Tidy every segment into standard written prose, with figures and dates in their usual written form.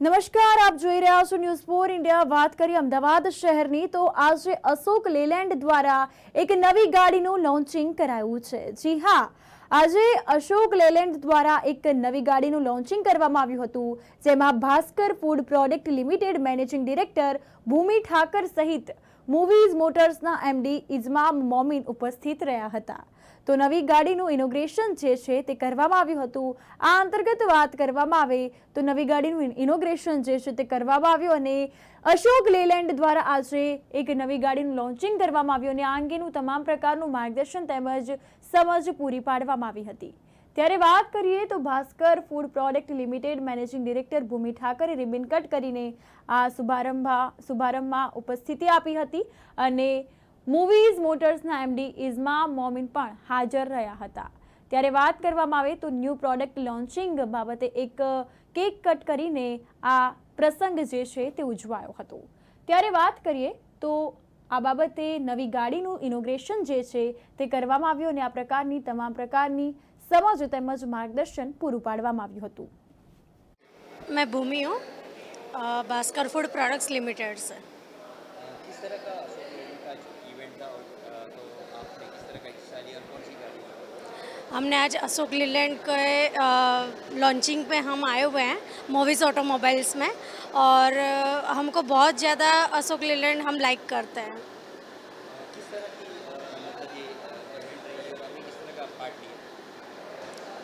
નમસ્કાર, આપ જોઈ રહ્યા છો ન્યૂઝ 4 ઇન્ડિયા। વાત કરીએ અમદાવાદ શહેરની તો આજે અશોક લેલેન્ડ દ્વારા એક નવી ગાડીનું લોન્ચિંગ કરાયું છે। જી હા, આજે અશોક લેલેન્ડ દ્વારા એક નવી ગાડીનું લોન્ચિંગ કરવામાં આવ્યું હતું, જેમાં Bhaskar Food Product Limited managing director Bhumi Thakar સહિત મૂવીઝ મોટર્સના એમડી ઇઝમામ મોમીન ઉપસ્થિત રહ્યા હતા। તો નવી ગાડીનું ઇનોગ્રેશન જે છે તે કરવામાં આવ્યું હતું। આ અંતર્ગત વાત કરવામાં આવે તો નવી ગાડીનું ઇનોગ્રેશન જે છે તે કરવામાં આવ્યું અને અશોક લેલેન્ડ દ્વારા આજે એક નવી ગાડીનું લોન્ચિંગ કરવામાં આવ્યું અને આ અંગેનું તમામ પ્રકારનું માર્ગદર્શન તેમજ સમજ પૂરી પાડવામાં આવી હતી। ત્યારે વાત કરીએ તો Bhaskar Food Product Limited managing director Bhumi Thackeray ribbon cut કરીને આ શુભારંભમાં ઉપસ્થિતિ આપી હતી અને મૂવીઝ મોટર્સના એમડી ઇઝમામ મોમીન પણ હાજર રહ્યા હતા। ત્યારે વાત કરવામાં આવે તો ન્યૂ પ્રોડક્ટ લોન્ચિંગ બાબતે એક કેક કટ કરીને આ પ્રસંગ જે છે તે ઉજવાયો હતો। ત્યારે વાત કરીએ તો આ બાબતે નવી ગાડીનું ઇનોગ્રેશન જે છે તે કરવામાં આવ્યું અને આ પ્રકારની તમામ પ્રકારની સમજ તેમજ માર્ગદર્શન પૂરું પાડવામાં આવ્યું હતું। मैं भूमि हूँ, भास्कर फूड प्रोडक्ट्स लिमिटेड से। किस तरह का अशोक लेलैंड का जो इवेंट था और तो आपने किस तरह का हिस्सा लिया और कौन सी गाड़ी? हमने आज अशोक लीलैंड के लॉन्चिंग पे हम आए हुए हैं मूवीज़ ऑटोमोबाइल्स में और हमको बहुत ज़्यादा अशोक लीलैंड हम लाइक करते हैं। किस तरह की मतलब ये इवेंट रही है और आपने किस तरह का पार्ट लिया?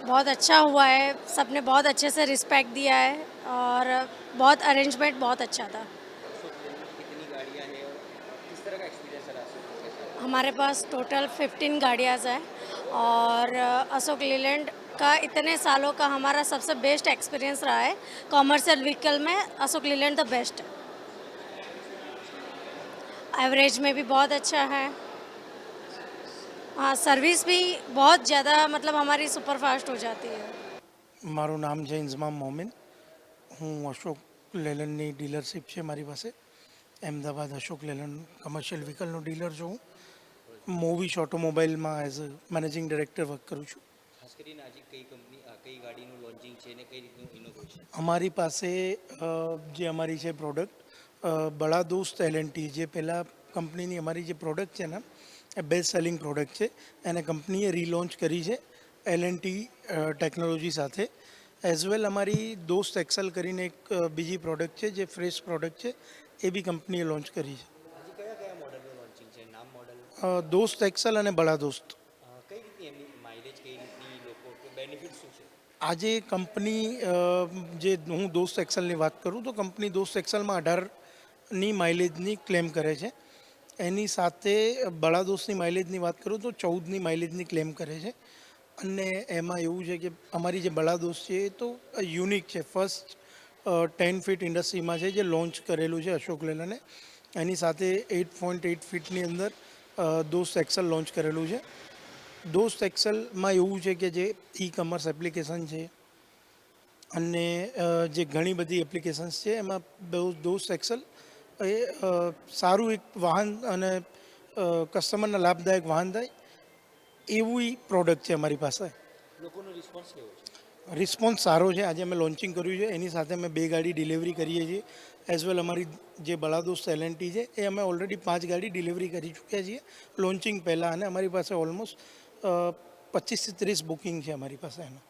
बहुत अच्छा हुआ है, सबने बहुत अच्छे से रिस्पेक्ट दिया है और बहुत अरेंजमेंट बहुत अच्छा था। अशोक लेलैंड की कितनी गाड़ियाँ हैं और किस तरह का एक्सपीरियंस रहा अशोक के साथ? हमारे पास टोटल 15 गाड़ियाँ हैं और अशोक लीलैंड का इतने सालों का हमारा सबसे बेस्ट एक्सपीरियंस रहा है। कॉमर्शियल व्हीकल में अशोक लीलैंड द बेस्ट है, एवरेज में भी बहुत अच्छा है। हाँ, सर्विस भी बहुत ज़्यादा मतलब हमारी सुपर फास्ट हो जाती है। મારું નામ છે ઇન્ઝમામ મોમીન। હું અશોક લેલેન્ડની ડીલરશીપ છે મારી પાસે। અમદાવાદ અશોક લેલેન્ડ કમર્શિયલ વ્હીકલનો ડીલર છું। હું મૂવીઝ ઓટોમોબાઈલમાં as a managing director work કરું છું। ખાસ કરીને આજે કઈ કઈ ગાડીનું લોન્ચિંગ છે અને કઈ રીતનું ઇનોવેશન? અમારી પાસે જે અમારી છે પ્રોડક્ટ બડા દોસ્ત એલએનટી, જે પહેલાં કંપનીની અમારી જે પ્રોડક્ટ છે ને એ બેસ્ટ સેલિંગ પ્રોડક્ટ છે, એને કંપનીએ રીલોન્ચ કરી છે એલએનટી ટેકનોલોજી સાથે। એઝ વેલ અમારી દોસ્ત એક્સેલ કરીને એક બીજી પ્રોડક્ટ છે જે ફ્રેશ પ્રોડક્ટ છે, એ બી કંપનીએ લોન્ચ કરી છે। આજે કયા કયા મોડલનું લોન્ચિંગ છે? નામ મોડલ દોસ્ત એક્સેલ અને બડા દોસ્ત। કઈ રીતની એમની માઇલેજ, કઈ રીતની લોકો બેનિફિટ શું છે? આજે કંપની જે હું દોસ્ત એક્સેલની વાત કરું તો કંપની દોસ્ત એક્સેલમાં 18ની માઇલેજની ક્લેમ કરે છે। એની સાથે બડા દોસ્તની માઇલેજની વાત કરું તો 14ની માઇલેજની ક્લેમ કરે છે। અને એમાં એવું છે કે અમારી જે બડા દોસ્ત છે એ તો યુનિક છે, ફર્સ્ટ 10 ફીટ ઇન્ડસ્ટ્રીમાં છે જે લોન્ચ કરેલું છે અશોક લેલેન્ડે। એની સાથે 8.8 ફીટની અંદર દોસ્ત એક્સેલ લોન્ચ કરેલું છે। દોસ્ત એક્સેલમાં એવું છે કે જે ઈ કોમર્સ એપ્લિકેશન છે અને જે ઘણી બધી એપ્લિકેશન્સ છે એમાં દોસ્ત એક્સેલ એ સારું એક વાહન અને કસ્ટમરને લાભદાયક વાહન થાય એવું પ્રોડક્ટ છે અમારી પાસે। લોકોનો રિસ્પોન્સ કેવો છે? રિસ્પોન્સ સારો છે। આજે અમે લોન્ચિંગ કર્યું છે, એની સાથે અમે 2 ગાડી ડિલિવરી કરીએ છીએ। એઝ વેલ અમારી જે બડા દોસ્ત એલએનટી છે એ અમે ઓલરેડી 5 ગાડી ડિલિવરી કરી ચૂક્યા છીએ લોન્ચિંગ પહેલાં, અને અમારી પાસે ઓલમોસ્ટ 25 થી 30 બુકિંગ છે અમારી પાસે એનો।